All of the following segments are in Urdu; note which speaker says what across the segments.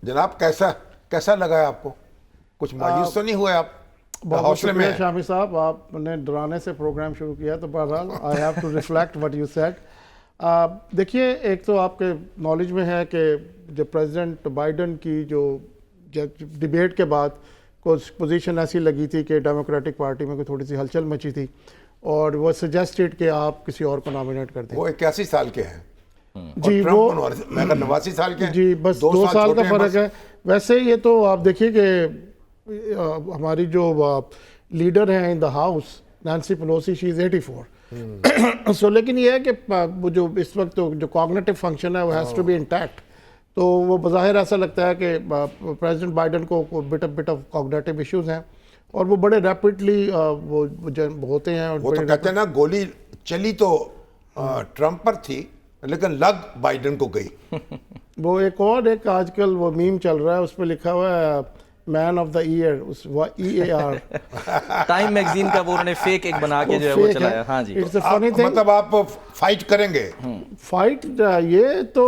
Speaker 1: جناب کیسا لگا ہے آپ کو؟ کچھ مایوس تو نہیں ہوئے آپ؟
Speaker 2: بہت شکریہ شامی صاحب، آپ نے ڈرانے سے پروگرام شروع کیا تو بہرحال I have to reflect what you said. دیکھیے، ایک تو آپ کے نالج میں ہے کہ جو پریزیڈنٹ بائیڈن کی جو ڈیبیٹ کے بعد کچھ پوزیشن ایسی لگی تھی کہ ڈیموکریٹک پارٹی میں کوئی تھوڑی سی ہلچل مچی تھی اور وہ سجیسٹڈ کہ آپ کسی اور کو نامینیٹ کر دیں.
Speaker 1: وہ 81 سال کے ہیں
Speaker 2: جی، وہ
Speaker 1: 89 سال کے ہیں.
Speaker 2: جی، بس 2 سال کا فرق ہے. ویسے یہ تو آپ دیکھیے کہ ہماری جو لیڈر ہیں ان دا ہاؤس نینسی پیلوسی، شی از 84. سو لیکن یہ ہے کہ وہ جو اس وقت جو کوگنیٹو فنکشن ہے وہ ہیز ٹو بی انٹیکٹ. تو وہ بظاہر ایسا لگتا ہے کہ پریزیڈنٹ بائیڈن کو بٹ آف کوگنیٹو ایشوز ہیں اور وہ بڑے ریپڈلی وہ ہوتے ہیں.
Speaker 1: وہ تو کہتے ہیں نا، گولی چلی تو ٹرمپ پر تھی لیکن لگ بائیڈن کو گئی.
Speaker 2: وہ ایک آج کل وہ میم چل رہا ہے، اس پہ لکھا ہوا ہے man of the year, EAR.
Speaker 3: Time magazine کا وہ انہوں نے فیک ایک بنا کے جو ہے وہ چلایا. ہاں جی،
Speaker 1: مطلب آپ فائٹ کریں گے؟
Speaker 2: فائٹ یہ تو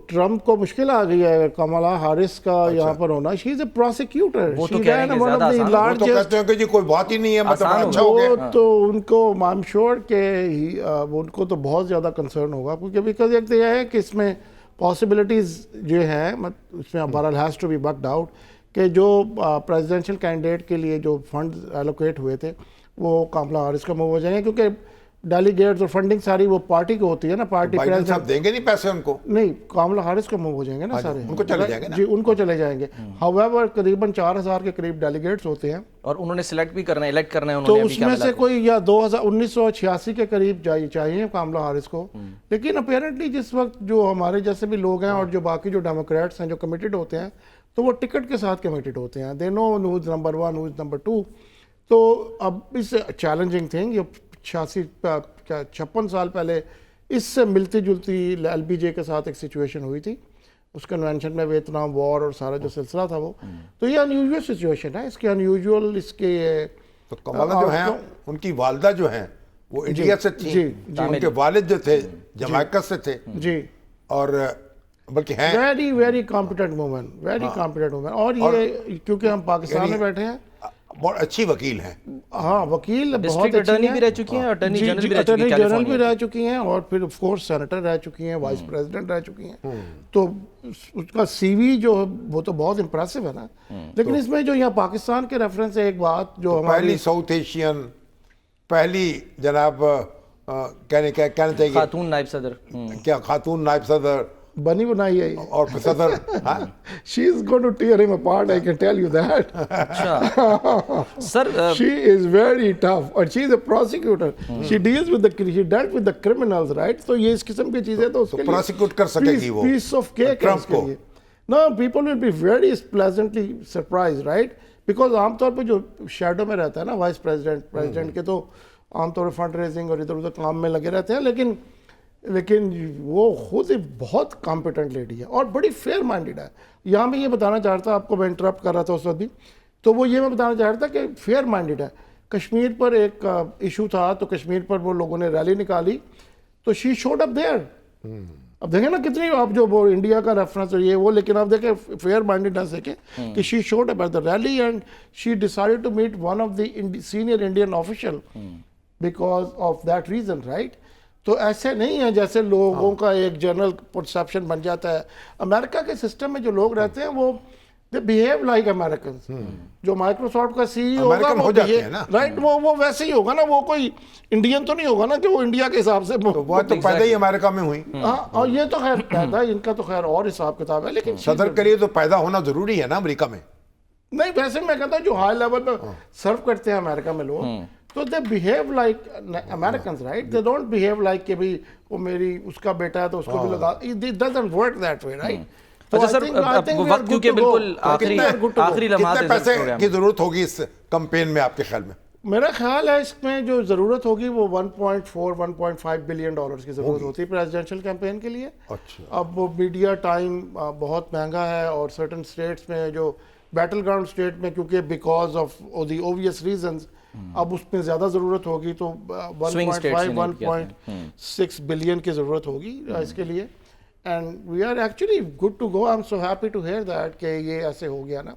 Speaker 2: ٹرمپ کو مشکل آ گئی ہے. کمالا ہیرس کا یہاں پر ہونا، شی از اے پروسیکیوٹر.
Speaker 3: وہ تو کہتے
Speaker 1: ہیں کہ جی کوئی بات ہی نہیں ہے، مطلب اچھا ہو گیا.
Speaker 2: تو ان کو آئی ایم شیور کہ ان کو تو بہت زیادہ کنسرن ہوگا، کیونکہ بیکاز ایک تو یہ ہے کہ اس میں پاسبلٹیز جو ہیں اس میں بہرحال has to be worked out کہ جو پریزیڈنشل کینڈیڈیٹ کے لیے جو فنڈز ایلوکیٹ ہوئے تھے وہ کاملا ہیرس کا موو ہو جائیں گے، کیونکہ ڈیلیگیٹس اور فنڈنگ ساری وہ پارٹی کو ہوتی ہے نا. پارٹی
Speaker 1: بائیڈن صاحب دیں گے نہیں پیسے ان کو؟
Speaker 2: نہیں، کاملا ہیرس کا موو ہو جائیں گے نا سارے.
Speaker 1: ان کو چلے جائیں گے نا؟
Speaker 2: جی، ان کو چلے جائیں گے. however قریباً 4000 کے قریب ڈیلیگیٹس ہوتے ہیں
Speaker 3: اور انہوں نے سلیکٹ بھی کرنا ہے، الیکٹ کرنا ہے.
Speaker 2: تو اس میں سے کوئی یا 1986 کے قریب چاہیے کاملا ہیرس کو. لیکن اپیرنٹلی جس وقت جو ہمارے جیسے بھی لوگ ہیں اور جو باقی جو ڈیموکریٹس ہیں جو کمیٹڈ ہوتے ہیں تو وہ ٹکٹ کے ساتھ کمیٹڈ ہوتے ہیں. دے نو who's number 1 who's number 2. تو اب اس چیلنجنگ تھنگ، یہ 56 سال پہلے اس سے ملتی جلتی LBJ کے ساتھ ایک سچویشن ہوئی تھی اس کنونشن میں، ویتنام وار اور سارا جو سلسلہ تھا وہ. تو یہ انیوژول سچویشن ہے. اس کے انیوژول اس کے
Speaker 1: تو کمالا جو ہیں ان کی والدہ جو ہیں وہ انڈیا سے تھی، ان کے والد جو تھے جمائکا سے تھے.
Speaker 2: جی،
Speaker 1: اور بلکہ ہیں
Speaker 2: very competent woman, very competent woman. اور یہ کیونکہ ہم پاکستان میں بیٹھے ہیں،
Speaker 1: بہت اچھی وکیل ہیں.
Speaker 2: ہاں، وکیل بہت
Speaker 3: اٹارنی بھی رہ چکی ہیں، اٹارنی
Speaker 2: جنرل بھی رہ چکی ہیں اور پھر آف کورس سینیٹر رہ چکی ہیں، وائس پریزیڈنٹ رہ چکی ہیں. تو اس کا CV جو وہ تو بہت امپریسو ہے نا. لیکن اس میں جو یہاں پاکستان کے ریفرنس ہے ایک بات جو ہماری
Speaker 1: پہلی ساؤتھ ایشین، پہلی جناب کہنا چاہیے
Speaker 3: خاتون نائب صدر،
Speaker 1: کیا خاتون نائب صدر
Speaker 2: بنی بنائی ہے
Speaker 1: اور صدر.
Speaker 2: She is going to tear him apart, I can tell you that.
Speaker 3: اچھا سر،
Speaker 2: She is very tough and she is a prosecutor. She dealt with the criminals, right? تو یہ اس قسم کی چیزیں تو اس کے لیے
Speaker 1: پروسیکیوٹ کر سکے گی وہ
Speaker 2: piece of cake ہے اس کے لیے. No, people will be very pleasantly surprised, right? Because عام طور پہ جو شیڈو میں رہتا ہے نا وائس پریزیڈنٹ کے، تو عام طور پہ فنڈ ریزنگ اور ادھر ادھر کام میں لگے رہتے ہیں. لیکن وہ خود ایک بہت کمپیٹنٹ لیڈی ہے اور بڑی فیئر مائنڈیڈ ہے. یہاں میں یہ بتانا چاہ رہا تھا، آپ کو میں انٹرپٹ کر رہا تھا اس وقت بھی، تو وہ یہ میں بتانا چاہ رہا تھا کہ فیئر مائنڈیڈ ہے. کشمیر پر ایک ایشو تھا تو کشمیر پر وہ لوگوں نے ریلی نکالی تو شی شوڈ اپ دیئر. اب دیکھیں نا کتنی آپ جو وہ انڈیا کا ریفرنس اور یہ وہ، لیکن آپ دیکھیں فیئر مائنڈیڈنس دیکھیں کہ she showed up at the rally and she decided to meet one of the senior Indian official because of that reason, right. تو ایسے نہیں ہے جیسے لوگوں کا ایک جنرل پرسیپشن بن جاتا ہے. امریکہ کے سسٹم میں جو لوگ رہتے ہیں وہ they behave like Americans. جو مائکروسافٹ کا CEO ہوگا وہ رائٹ وہ ویسے ہی ہوگا نا. وہ کوئی انڈین تو نہیں ہوگا نا کہ وہ انڈیا کے حساب سے
Speaker 1: وہ تو پیدا ہی امریکہ میں ہوئی.
Speaker 2: ہاں، اور یہ تو خیر پیدا ان کا تو خیر اور حساب کتاب ہے. لیکن
Speaker 1: صدر کے لیے تو پیدا ہونا ضروری ہے نا امریکہ میں.
Speaker 2: نہیں، ویسے میں کہتا ہوں جو ہائی لیول پہ سرو کرتے ہیں امریکہ میں لوگ، تو they behave like Americans, right. They don't behave like کہ بھائی وہ میری اس کا بیٹا ہے تو اس کو بھی لگا. It doesn't work that way, right.
Speaker 3: اچھا سر، وقت کیونکہ بالکل آخری لمحات
Speaker 1: کتنے پیسے کی ضرورت ہوگی اس کمپین میں آپ کے خیال میں؟
Speaker 2: میرا خیال ہے اس میں جو ضرورت ہوگی وہ 1.5 بلین ڈالرز کی ضرورت ہوتی ہے پریزیڈنشل کیمپین کے لیے. اب وہ میڈیا ٹائم بہت مہنگا ہے اور سرٹن اسٹیٹس میں جو بیٹل گراؤنڈ اسٹیٹ میں کیونکہ بیکاز آف دی اوبویس ریزنز اب اس میں زیادہ ضرورت ہوگی. تو 1.5 1.6 بلین کی ضرورت ہوگی اس کے لیے. And we are actually good to go. I am so happy to hear that کہ یہ ایسے ہو گیا نا,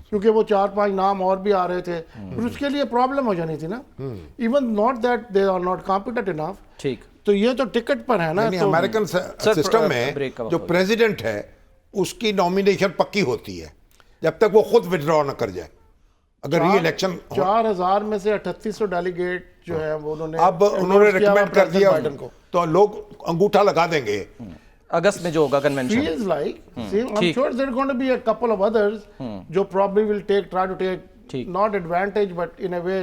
Speaker 2: کیونکہ وہ 4-5 نام اور بھی آ رہے تھے اور اس کے لیے پرابلم ہو جانی تھی نا. Even not that they are not competent enough.
Speaker 3: ٹھیک,
Speaker 2: تو یہ تو ٹکٹ پر ہے نا.
Speaker 1: امریکن سسٹم میں جو پریزیڈنٹ ہے اس کی نامینیشن پکی ہوتی ہے جب تک وہ خود وڈرا نہ کر جائے. اگر ری الیکشن
Speaker 2: 4000 میں سے 3800 ڈیلیگیٹ جو ہے وہ
Speaker 1: اب انہوں نے ریکمینڈ کر دیا تو لوگ انگوٹھا لگا دیں گے
Speaker 3: اگست میں جو ہوگا convention.
Speaker 2: feels like I'm sure there are going to be a couple of others جو probably will try to take not advantage but in a way